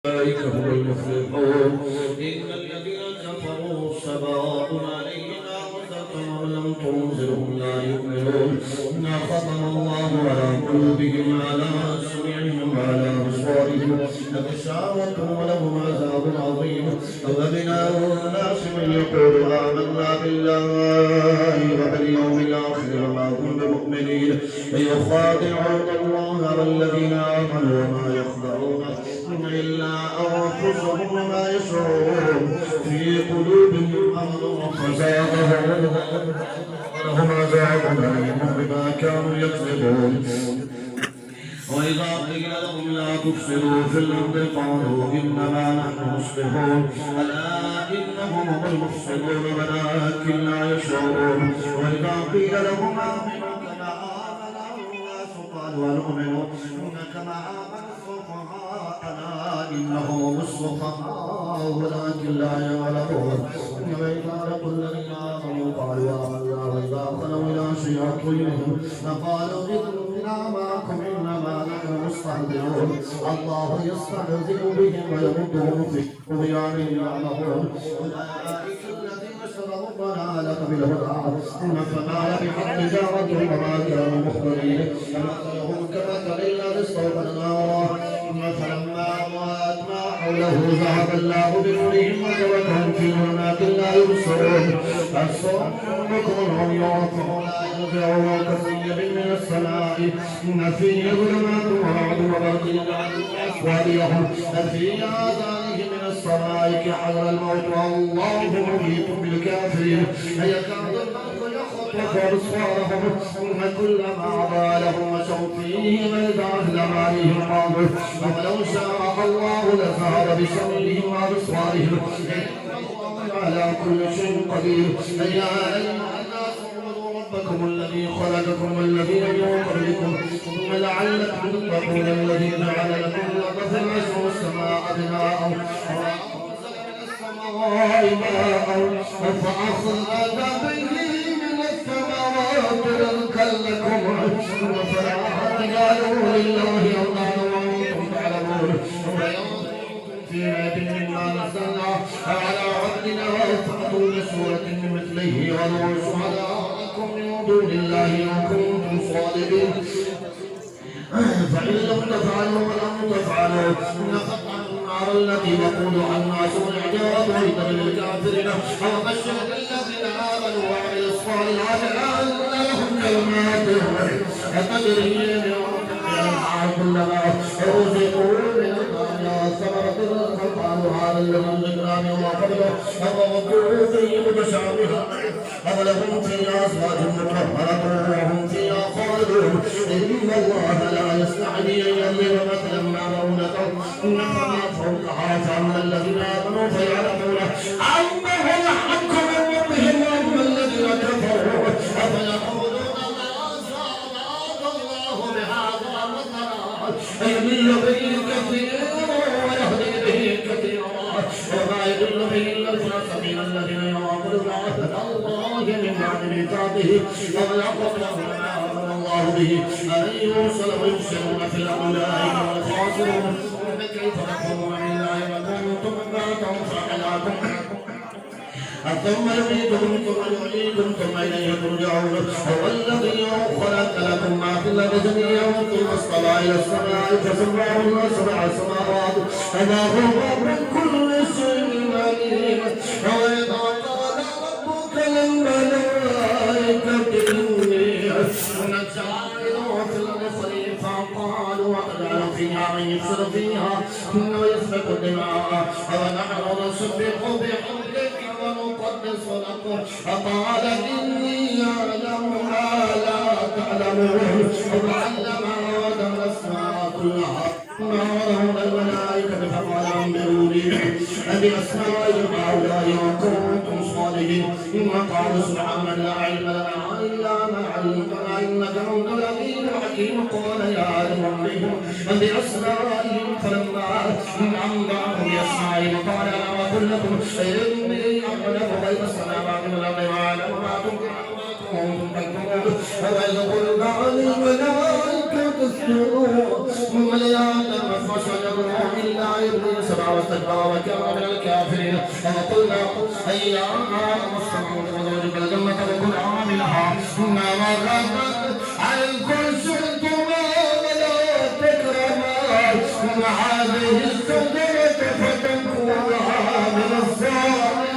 أولئك هم المفلحون إن الذين كفروا سواء عليهم أنذرتهم أم لم تنذرهم لا يؤمنون ختم الله على قلوبهم وعلى سمعهم وعلى أبصارهم غشاوة ولهم عذاب عظيم ومن الناس من يقول آمنا بالله وباليوم الآخر وما هم بمؤمنين يخادعون الله والذين آمنوا وما يخدعون إلا أنفسهم وما يشعرون في قلوبهم مرض فزادهم ولهم عذاب أليم بما كانوا يكذبون وإذا قيل لهم لا تفسدوا في الأرض قالوا إنما نحن مصلحون ألا إنهم هم المفسدون ولكن لا يشعرون وإذا قيل لهم آمنوا كما آمن الناس قالوا ونؤمن كما آمن السفهاء ألا إنهم هم السفهاء ولكن لا يعلمون وإذا لقوا الذين آمنوا قالوا آمنا وإذا خلوا إلى شياطينهم فقالوا إنا معكم إنما نحن مستهزئون الله يستهزئ بهم ويمدهم في طغيانهم يعمهون أولئك الذين اشتروا الضلالة بالهدى فما ربحت تجارتهم وما كانوا مهتدين فمثلهم كمثل الذي استوقد نارا فلما أضاءت ما حوله ذهب الله بنورهم وتركهم في ظلمات لا يبصرون الصم بكم عمي فهم لا يرجعون كصيب من السماء إن فيه ظلمات ورعد وبرق يجعلون أصواتهم في آذانهم من الصواعق حذر الموت والله محيط بالكافرين يكاد البرق يخطف أبصارهم كلما أضاء لهم مشوا فيه وإذا أظلم عليهم قاموا ولو شاء الله لذهب بسمعهم وأبصارهم على كل شيء قدير يا أيها الناس اعبدوا ربكم الذي خلقكم والذين من قبلكم لعلكم تتقون الذي جعل لكم الأرض فراشا والسماء بناء وأنزل من السماء ماء فأخرج به من الثمرات رزقا لكم فلا تجعلوا لله أندادا وأنتم تعلمون في ريب مما نزلنا على عبدنا فأتوا بسورة مثله ودعوا شهداءكم من دون الله إن كنتم صادقين فإن لم تفعلوا ولم تفعلوا لقطعوا النار التي وقودها الناس والحجارة أعدت للكافرين وبشر الذين آمنوا وعملوا الصالحات أن لهم جنات تجري من تحتها كلما رزقوا منها ثمرة قالوا هذا الذي ذكرنا من قبله فوقعوا فيه متشابها أولهم فيها أزواج مطهرة وهم فيها خالدون إن الله لا يستحيي أن يضرب مثلا ما بعوضة فما فوقها فأما الذين آمنوا فيعلمون أنه الحق من ربهم وأما الذين كفروا فيقولون ماذا أراد الله بهذا مثلا يضل به كثيرا ويهدي به كثيرا وما يضل به إلا الفاسقين الذين يعبدون عهد الله من بعد ميثاقه ويقولون ما أمر الله به أن يوصل ويفسدون في الأرض أولئك هم الخاسرون فكيف تكفرون بالله وكنتم أمواتا فأحياكم ثم يميتكم ثم يحييكم ثم إليه ترجعون هو الذي خلق لكم ما في الأرض جميعا ثم استوى إلى السماء فسواهن سبع سماوات وهو من كل شيء عليم وإذا قال ربك للملائكة إني جاعل في الأرض خليفة قالوا وأجعل فيها من يفسد فيها ويسفك الدماء ونحن نسبح بحمدك ونقدس لكم فقال إني أعلم ما لا تعلمون وعلم آدم الأسماء كلها وعرضهم الملائكة فقال أنبئوني بأسماء هؤلاء إن كنتم صادقين وقالوا سبحانك لا علم لنا إلا ما علمتنا إنك أنت العليم الحكيم قال يا آدم أنبئهم بأسمائهم فلما أنبأهم بأسمائهم قال أنا أقول لكم إني أعلم غيب السماوات والأرض وأعلم ما تنكرون وإذ قلنا للملائكة اسجدوا لآدم فسجدوا إلا إبليس واستكبر وكان من الكافرين فقلنا أيها المستمعون فذوقوا الجنة وكن عاملها إنما غابت عنكم شئتما ولا تكرما إن هذه الشجرة فتكونا من الصالحين.